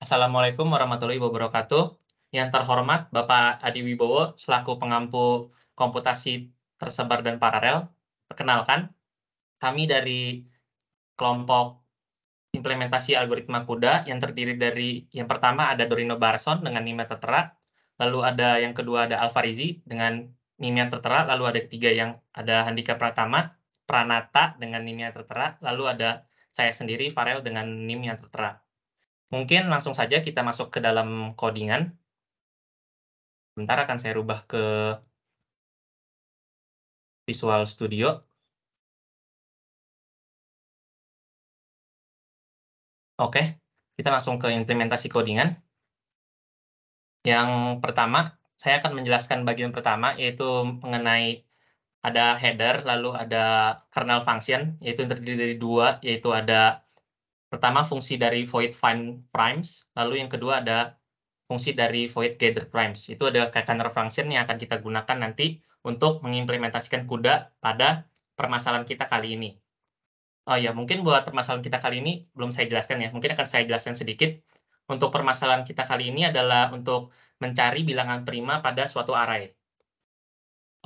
Assalamualaikum warahmatullahi wabarakatuh. Yang terhormat Bapak Adi Wibowo selaku pengampu komputasi tersebar dan paralel. Perkenalkan, kami dari kelompok implementasi algoritma CUDA yang terdiri dari yang pertama ada Dorino Barson dengan NIM yang tertera, lalu ada yang kedua ada Alfarizi dengan NIM yang tertera, lalu ada ketiga yang ada Handika Pranata dengan NIM yang tertera, lalu ada saya sendiri Farel dengan NIM yang tertera. Mungkin langsung saja kita masuk ke dalam codingan. Sebentar akan saya rubah ke Visual Studio. Oke, kita langsung ke implementasi codingan. Yang pertama, saya akan menjelaskan bagian pertama, yaitu mengenai ada header, lalu ada kernel function, yaitu yang terdiri dari dua, yaitu ada pertama fungsi dari void find primes, lalu yang kedua ada fungsi dari void gather primes. Itu ada kernel function yang akan kita gunakan nanti untuk mengimplementasikan CUDA pada permasalahan kita kali ini. Oh ya, mungkin buat permasalahan kita kali ini belum saya jelaskan ya, mungkin akan saya jelaskan sedikit. Untuk permasalahan kita kali ini adalah untuk mencari bilangan prima pada suatu array.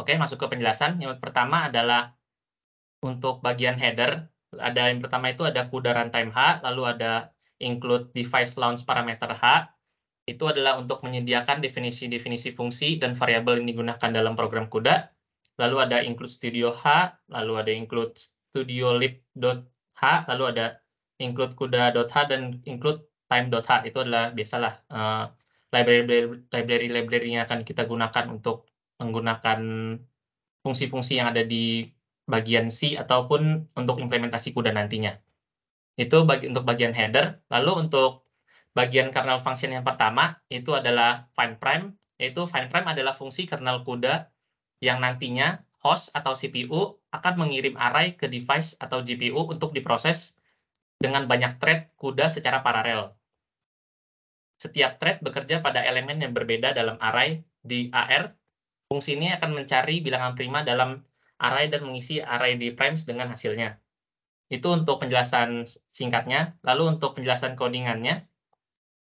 Oke, masuk ke penjelasan. Yang pertama adalah untuk bagian header, ada yang pertama itu ada CUDA runtime H, lalu ada include device launch parameter H. Itu adalah untuk menyediakan definisi-definisi fungsi dan variabel yang digunakan dalam program CUDA. Lalu ada include studio H, lalu ada include studiolib.h, lalu ada include kuda.h dan include time.h. Itu adalah biasalah library yang akan kita gunakan untuk menggunakan fungsi-fungsi yang ada di bagian C ataupun untuk implementasi CUDA nantinya. Itu untuk bagian header. Lalu untuk bagian kernel function yang pertama itu adalah find prime, yaitu find prime adalah fungsi kernel CUDA yang nantinya host atau CPU akan mengirim array ke device atau GPU untuk diproses dengan banyak thread CUDA secara paralel. Setiap thread bekerja pada elemen yang berbeda dalam array di AR. Fungsi ini akan mencari bilangan prima dalam array dan mengisi array di primes dengan hasilnya. Itu untuk penjelasan singkatnya. Lalu untuk penjelasan codingannya,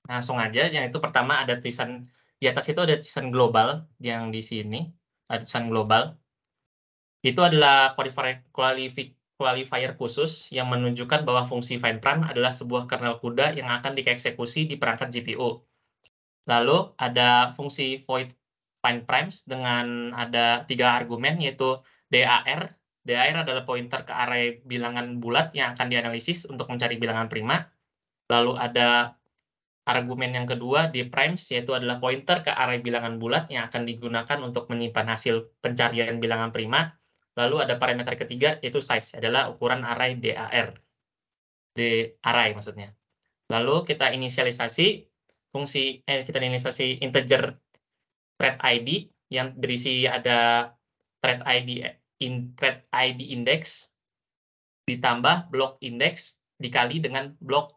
langsung aja. Yang itu pertama ada tulisan, di atas itu ada tulisan global, yang di sini, ada tulisan global. Itu adalah qualifier khusus yang menunjukkan bahwa fungsi find prime adalah sebuah kernel CUDA yang akan dieksekusi di perangkat GPU. Lalu ada fungsi void find primes dengan ada 3 argumen, yaitu DAR. DAR adalah pointer ke array bilangan bulat yang akan dianalisis untuk mencari bilangan prima. Lalu ada argumen yang kedua di primes, yaitu adalah pointer ke array bilangan bulat yang akan digunakan untuk menyimpan hasil pencarian bilangan prima. Lalu ada parameter ketiga, yaitu size, adalah ukuran array DAR. Array maksudnya. Lalu kita inisialisasi integer thread ID yang berisi ada thread ID index ditambah blok index dikali dengan blok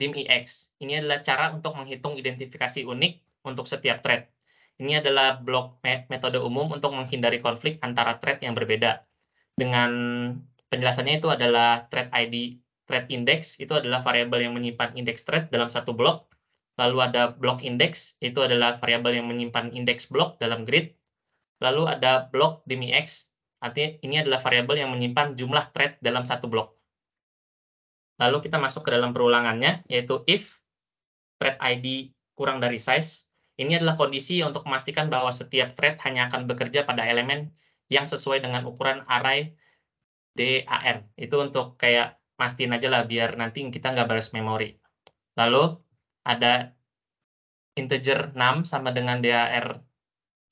dim.ex. Ini adalah cara untuk menghitung identifikasi unik untuk setiap thread. Ini adalah blok metode umum untuk menghindari konflik antara thread yang berbeda. Dengan penjelasannya itu adalah thread ID, thread index itu adalah variabel yang menyimpan indeks thread dalam satu blok. Lalu ada block index, itu adalah variabel yang menyimpan indeks blok dalam grid. Lalu ada blok dim.ex, artinya ini adalah variabel yang menyimpan jumlah thread dalam satu blok. Lalu kita masuk ke dalam perulangannya, yaitu if thread ID kurang dari size. Ini adalah kondisi untuk memastikan bahwa setiap thread hanya akan bekerja pada elemen yang sesuai dengan ukuran array DAR. Itu untuk kayak mastiin aja lah, biar nanti kita nggak balas memori. Lalu ada integer 6 sama dengan DAR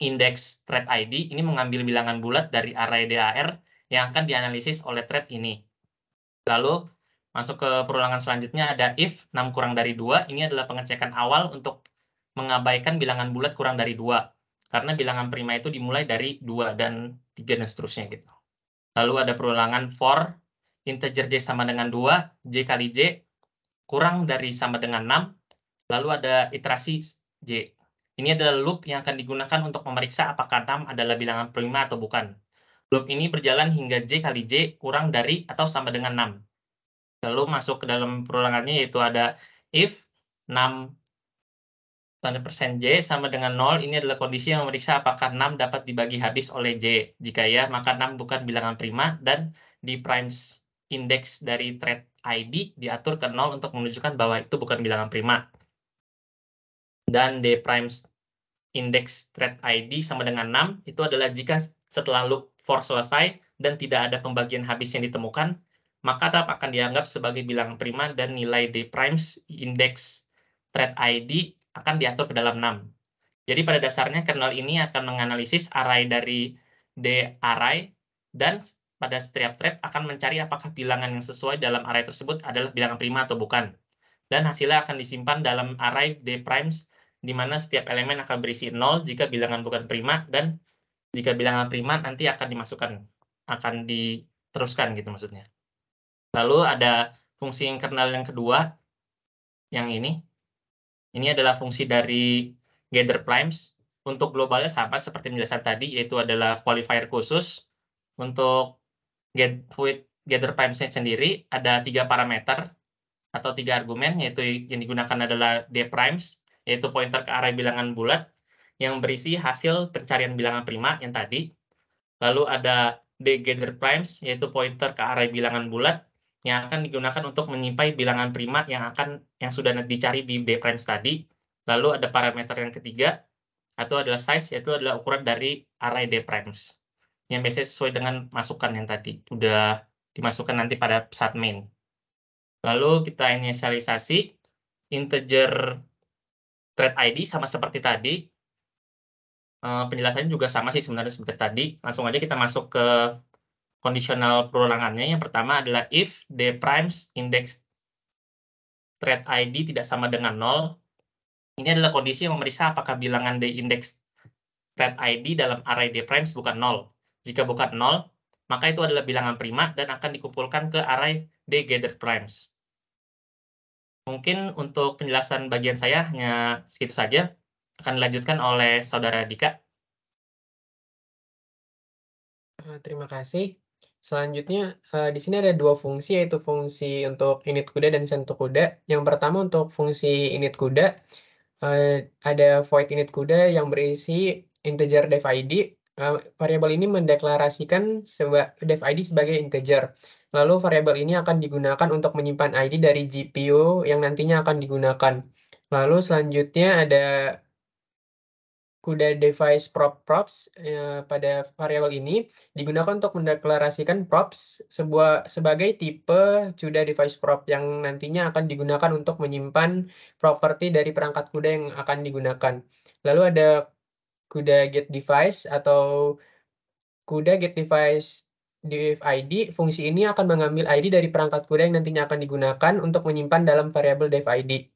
index thread ID. Ini mengambil bilangan bulat dari array DAR yang akan dianalisis oleh thread ini. Lalu masuk ke perulangan selanjutnya ada if 6 kurang dari 2. Ini adalah pengecekan awal untuk mengabaikan bilangan bulat kurang dari 2. Karena bilangan prima itu dimulai dari 2 dan 3 dan seterusnya gitu. Lalu ada perulangan for integer j sama dengan 2, j kali j kurang dari sama dengan 6. Lalu ada iterasi j. Ini adalah loop yang akan digunakan untuk memeriksa apakah 6 adalah bilangan prima atau bukan. Loop ini berjalan hingga j kali j kurang dari atau sama dengan 6. Lalu masuk ke dalam perulangannya, yaitu ada if 6 tanda persen J sama dengan 0, ini adalah kondisi yang memeriksa apakah 6 dapat dibagi habis oleh J. Jika ya, maka 6 bukan bilangan prima dan di primes index dari thread ID diatur ke 0 untuk menunjukkan bahwa itu bukan bilangan prima. Dan D primes index thread ID sama dengan 6, itu adalah jika setelah loop for selesai dan tidak ada pembagian habis yang ditemukan, maka 6 akan dianggap sebagai bilangan prima dan nilai D primes index thread ID akan diatur ke dalam 6. Jadi pada dasarnya kernel ini akan menganalisis array dari D array dan pada setiap thread akan mencari apakah bilangan yang sesuai dalam array tersebut adalah bilangan prima atau bukan. Dan hasilnya akan disimpan dalam array D primes di mana setiap elemen akan berisi 0 jika bilangan bukan prima dan jika bilangan prima nanti akan dimasukkan, akan diteruskan gitu maksudnya. Lalu ada fungsi kernel yang kedua, yang ini. Ini adalah fungsi dari gather primes. Untuk globalnya sama seperti penjelasan tadi, yaitu adalah qualifier khusus. Untuk gather primes-nya sendiri ada 3 parameter atau 3 argumen, yaitu yang digunakan adalah D primes, yaitu pointer ke array bilangan bulat yang berisi hasil pencarian bilangan prima yang tadi. Lalu ada D gather primes, yaitu pointer ke array bilangan bulat yang akan digunakan untuk menyimpan bilangan prima yang sudah dicari di D primes tadi. Lalu ada parameter yang ketiga, atau adalah size, yaitu adalah ukuran dari array D primes. Yang biasanya sesuai dengan masukan yang tadi, udah dimasukkan nanti pada saat main. Lalu kita inisialisasi integer thread ID sama seperti tadi. Penjelasannya juga sama sih sebenarnya seperti tadi. Langsung aja kita masuk ke kondisional perulangannya. Yang pertama adalah if D primes index thread ID tidak sama dengan 0. Ini adalah kondisi yang memeriksa apakah bilangan D index thread ID dalam array D primes bukan 0. Jika bukan 0, maka itu adalah bilangan prima dan akan dikumpulkan ke array D gather primes. Mungkin untuk penjelasan bagian saya hanya segitu saja. Akan dilanjutkan oleh Saudara Dika. Terima kasih. Selanjutnya, di sini ada 2 fungsi, yaitu fungsi untuk init kuda dan sento kuda. Yang pertama untuk fungsi init kuda, ada void init kuda yang berisi integer def id. Variabel ini mendeklarasikan def id sebagai integer. Lalu variabel ini akan digunakan untuk menyimpan id dari GPU yang nantinya akan digunakan. Lalu selanjutnya ada kuda device props pada variabel ini digunakan untuk mendeklarasikan props sebagai tipe kuda device prop yang nantinya akan digunakan untuk menyimpan properti dari perangkat kuda yang akan digunakan. Lalu ada kuda get device atau kuda get device def id. Fungsi ini akan mengambil id dari perangkat kuda yang nantinya akan digunakan untuk menyimpan dalam variabel def id.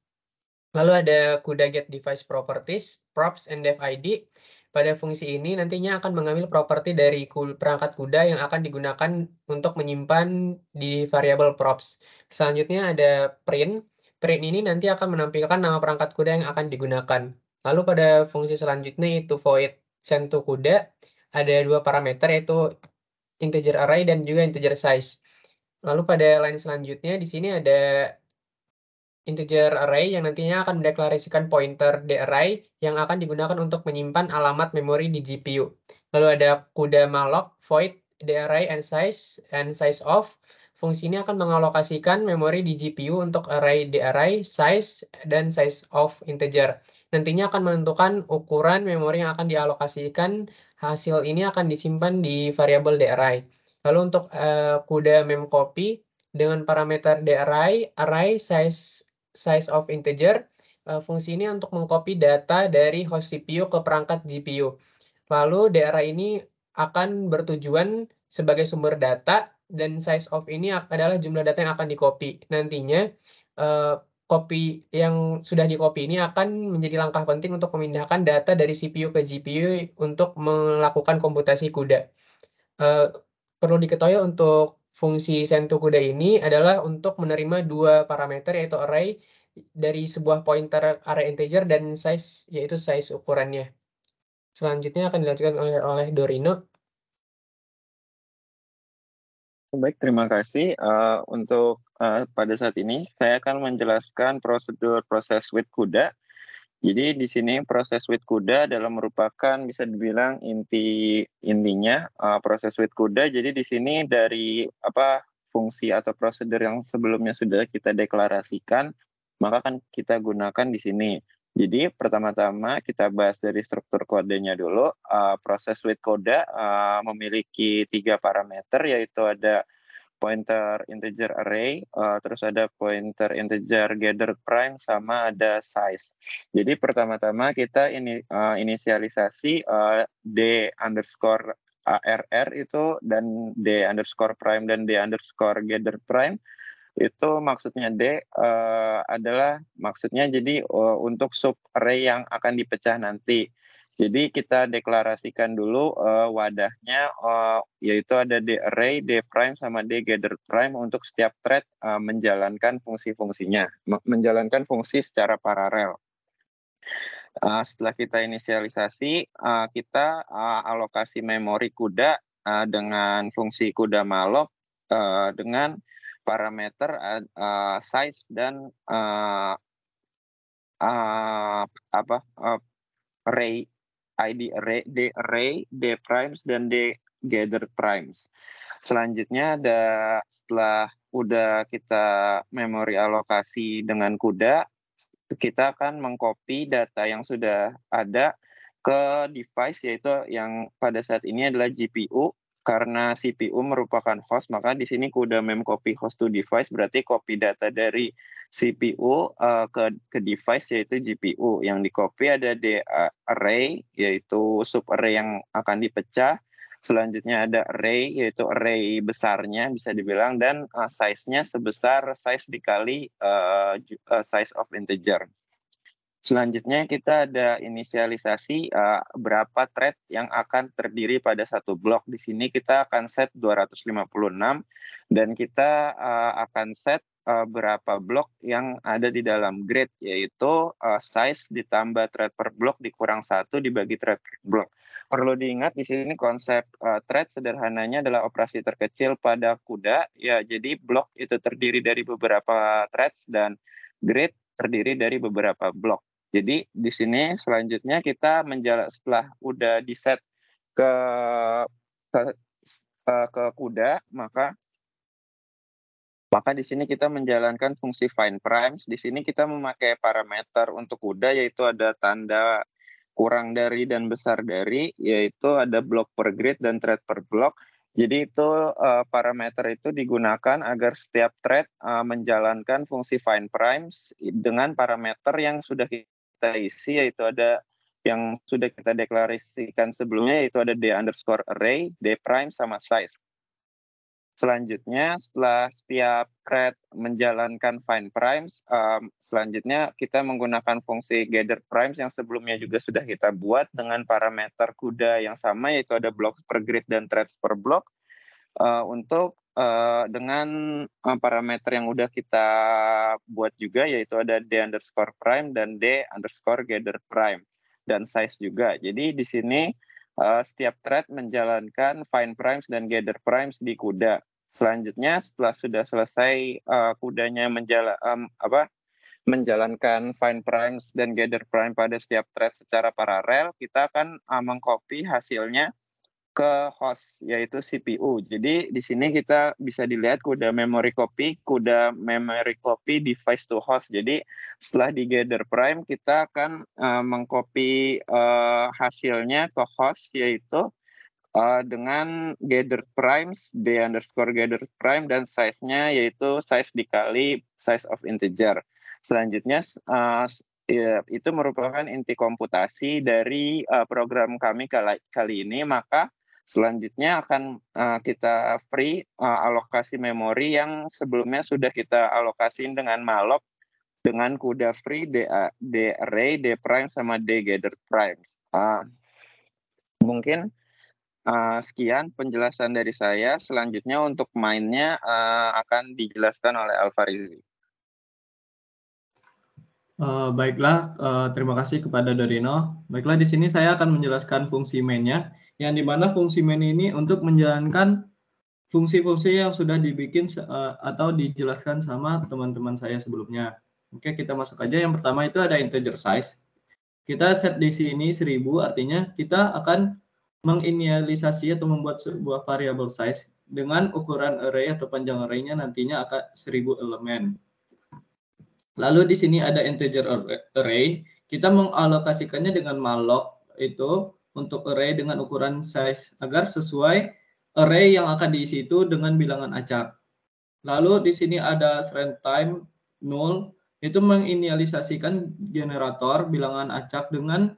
Lalu ada kuda get device properties, props, and def id. Pada fungsi ini nantinya akan mengambil properti dari perangkat kuda yang akan digunakan untuk menyimpan di variabel props. Selanjutnya ada print. Print ini nanti akan menampilkan nama perangkat kuda yang akan digunakan. Lalu pada fungsi selanjutnya yaitu void send to kuda. Ada 2 parameter yaitu integer array dan juga integer size. Lalu pada line selanjutnya di sini ada integer array yang nantinya akan mendeklarasikan pointer D array yang akan digunakan untuk menyimpan alamat memori di GPU. Lalu ada kuda malloc void D array and size of. Fungsi ini akan mengalokasikan memori di GPU untuk array D array, size, dan size of integer. Nantinya akan menentukan ukuran memori yang akan dialokasikan. Hasil ini akan disimpan di variabel D array. Lalu untuk kuda memcopy dengan parameter D array, size of integer, fungsi ini untuk mengcopy data dari host CPU ke perangkat GPU. Lalu D array ini akan bertujuan sebagai sumber data dan size of ini adalah jumlah data yang akan di-copy. Nantinya copy yang sudah di-copy ini akan menjadi langkah penting untuk memindahkan data dari CPU ke GPU untuk melakukan komputasi kuda. Perlu diketahui untuk fungsi send to kuda ini adalah untuk menerima 2 parameter yaitu array dari sebuah pointer array integer dan size yaitu size ukurannya. Selanjutnya akan dilanjutkan oleh Dorino. Baik, terima kasih. Untuk pada saat ini, saya akan menjelaskan prosedur proses with kuda. Jadi di sini proses with CUDA adalah merupakan bisa dibilang intinya proses with CUDA. Jadi di sini dari fungsi atau prosedur yang sebelumnya sudah kita deklarasikan, maka kan kita gunakan di sini. Jadi pertama-tama kita bahas dari struktur kodenya dulu. Proses with CUDA memiliki 3 parameter, yaitu ada pointer integer array, terus ada pointer integer gather prime, sama ada size. Jadi pertama-tama kita inisialisasi d underscore arr itu dan d underscore prime dan d underscore gather prime. Itu maksudnya D adalah maksudnya jadi untuk sub array yang akan dipecah nanti. Jadi kita deklarasikan dulu wadahnya, yaitu ada D array, D prime, sama D gather prime untuk setiap thread menjalankan fungsi-fungsinya, menjalankan fungsi secara paralel. Setelah kita inisialisasi, kita alokasi memori CUDA dengan fungsi CUDA malloc dengan parameter size dan array ID array, D array, D primes, dan D gather primes. Selanjutnya setelah udah kita memori alokasi dengan CUDA, kita akan mengcopy data yang sudah ada ke device, yaitu yang pada saat ini adalah GPU. Karena CPU merupakan host, maka di sini CUDA memcopy host to device, berarti copy data dari CPU ke device, yaitu GPU. Yang di-copy ada D array, yaitu sub array yang akan dipecah. Selanjutnya ada array, yaitu array besarnya bisa dibilang, dan size-nya sebesar size dikali size of integer. Selanjutnya kita ada inisialisasi berapa thread yang akan terdiri pada satu blok. Di sini kita akan set 256 dan kita akan set berapa blok yang ada di dalam grid, yaitu size ditambah thread per blok dikurang 1 dibagi thread per blok. Perlu diingat di sini konsep thread sederhananya adalah operasi terkecil pada CUDA. Ya, jadi blok itu terdiri dari beberapa threads dan grid terdiri dari beberapa blok. Jadi di sini selanjutnya kita setelah udah di set ke CUDA, maka di sini kita menjalankan fungsi find primes. Di sini kita memakai parameter untuk CUDA, yaitu ada tanda kurang dari dan besar dari, yaitu ada blok per grid dan thread per blok. Jadi itu parameter itu digunakan agar setiap thread menjalankan fungsi find primes dengan parameter yang sudah kita isi, yaitu ada yang sudah kita deklarasikan sebelumnya, yaitu ada D underscore array, D prime, sama size. Selanjutnya setelah setiap thread menjalankan find primes, selanjutnya kita menggunakan fungsi gather primes yang sebelumnya juga sudah kita buat dengan parameter CUDA yang sama, yaitu ada blocks per grid dan threads per block. Untuk dengan parameter yang udah kita buat juga, yaitu ada D underscore prime dan D underscore gather prime, dan size juga. Jadi di sini setiap thread menjalankan find primes dan gather primes di CUDA. Selanjutnya setelah sudah selesai CUDA-nya menjalankan find primes dan gather prime pada setiap thread secara paralel, kita akan mengcopy hasilnya ke host, yaitu CPU. Jadi di sini kita bisa dilihat CUDA memory copy device to host. Jadi setelah di gather prime, kita akan mengcopy hasilnya ke host, yaitu dengan gather primes, D underscore gather prime, dan size-nya yaitu size dikali size of integer. Selanjutnya itu merupakan inti komputasi dari program kami kali ini. Maka selanjutnya akan kita free alokasi memori yang sebelumnya sudah kita alokasiin dengan malloc dengan CUDA free D array, D prime, sama D gather primes. Mungkin sekian penjelasan dari saya. Selanjutnya untuk mainnya akan dijelaskan oleh Alfarizi. Baiklah, terima kasih kepada Dorino. Baiklah, di sini saya akan menjelaskan fungsi mainnya, yang dimana fungsi main ini untuk menjalankan fungsi-fungsi yang sudah dibikin atau dijelaskan sama teman-teman saya sebelumnya. Oke, kita masuk aja. Yang pertama itu ada integer size. Kita set di sini 1000, artinya kita akan menginisialisasi atau membuat sebuah variable size dengan ukuran array atau panjang array-nya nantinya akan 1000 elemen. Lalu di sini ada integer array, kita mengalokasikannya dengan malloc itu untuk array dengan ukuran size agar sesuai array yang akan diisi itu dengan bilangan acak. Lalu di sini ada runtime null, itu menginisialisasikan generator bilangan acak dengan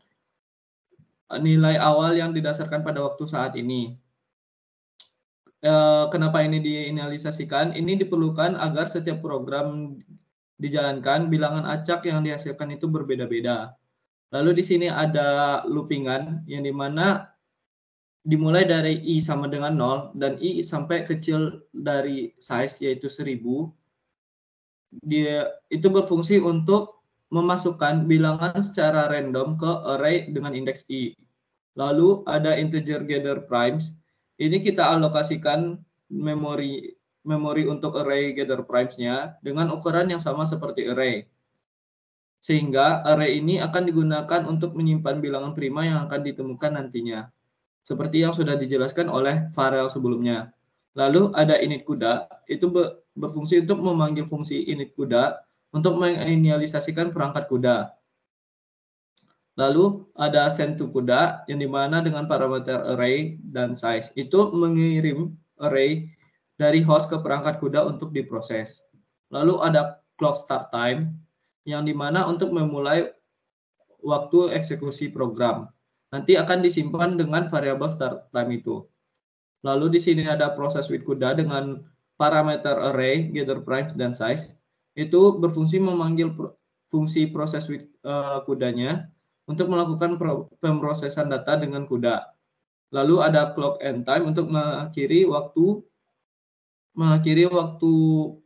nilai awal yang didasarkan pada waktu saat ini. Kenapa ini diinisialisasikan? Ini diperlukan agar setiap program dijalankan, bilangan acak yang dihasilkan itu berbeda-beda. Lalu di sini ada loopingan yang dimana dimulai dari i sama dengan 0 dan i sampai kecil dari size yaitu 1000. Dia itu berfungsi untuk memasukkan bilangan secara random ke array dengan indeks i. Lalu ada integer gather primes. Ini kita alokasikan memori untuk array gather primes-nya dengan ukuran yang sama seperti array. Sehingga array ini akan digunakan untuk menyimpan bilangan prima yang akan ditemukan nantinya. Seperti yang sudah dijelaskan oleh Farel sebelumnya. Lalu ada init kuda, itu berfungsi untuk memanggil fungsi init kuda untuk menginisialisasikan perangkat kuda. Lalu ada send to kuda yang dimana dengan parameter array dan size itu mengirim array dari host ke perangkat kuda untuk diproses. Lalu ada clock start time yang dimana untuk memulai waktu eksekusi program. Nanti akan disimpan dengan variabel start time itu. Lalu di sini ada proses with kuda dengan parameter array, gather primes, dan size. Itu berfungsi memanggil fungsi proses with kudanya untuk melakukan pemrosesan data dengan kuda. Lalu ada clock end time untuk mengakhiri waktu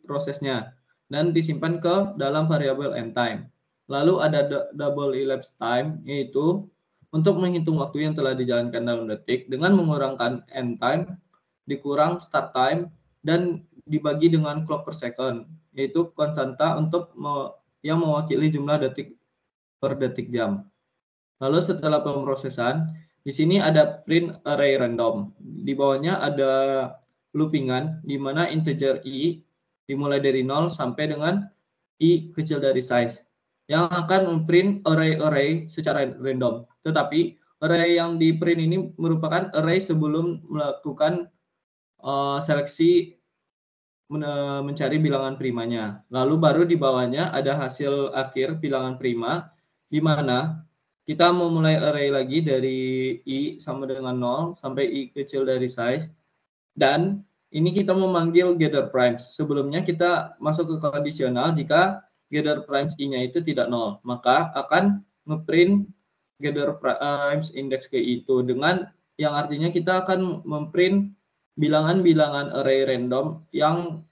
prosesnya dan disimpan ke dalam variabel end time. Lalu ada double elapsed time, yaitu untuk menghitung waktu yang telah dijalankan dalam detik dengan mengurangkan end time, dikurang start time, dan dibagi dengan clock per second, yaitu konstanta untuk yang mewakili jumlah detik per detik jam. Lalu setelah pemrosesan, di sini ada print array random. Di bawahnya ada loopingan, di mana integer i dimulai dari 0 sampai dengan i kecil dari size, yang akan memprint array-array secara random. Tetapi array yang di print ini merupakan array sebelum melakukan seleksi mencari bilangan primanya. Lalu baru di bawahnya ada hasil akhir bilangan prima, di mana kita memulai array lagi dari i sama dengan 0 sampai i kecil dari size. Dan ini kita memanggil gather primes. Sebelumnya kita masuk ke kondisional jika gather primes i-nya itu tidak 0, maka akan ngeprint gather primes index ke i itu dengan yang artinya kita akan memprint bilangan-bilangan array random yang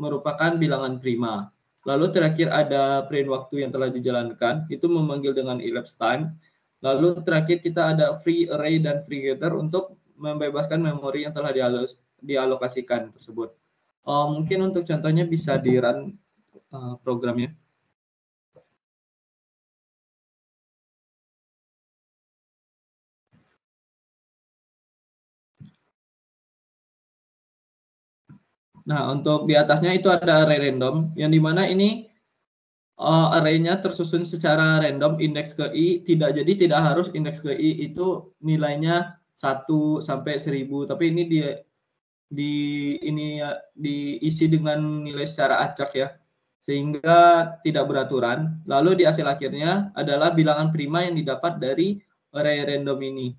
merupakan bilangan prima. Lalu terakhir ada print waktu yang telah dijalankan, itu memanggil dengan elapsed time. Lalu terakhir kita ada free array dan free gather untuk membebaskan memori yang telah dialokasikan tersebut. Mungkin untuk contohnya bisa di-run programnya. Nah, untuk di atasnya itu ada array random, yang dimana ini array-nya tersusun secara random, indeks ke i, tidak harus indeks ke i itu nilainya 1 sampai 1000, tapi ini diisi dengan nilai secara acak ya, sehingga tidak beraturan. Lalu di hasil akhirnya adalah bilangan prima yang didapat dari array random ini.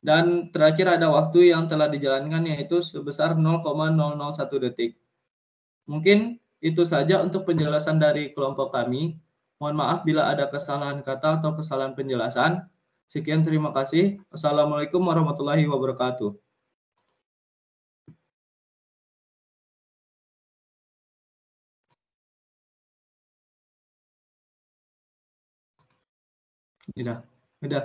Dan terakhir ada waktu yang telah dijalankan, yaitu sebesar 0,001 detik. Mungkin itu saja untuk penjelasan dari kelompok kami. Mohon maaf bila ada kesalahan kata atau kesalahan penjelasan. Sekian, terima kasih. Assalamualaikum warahmatullahi wabarakatuh. Tidak.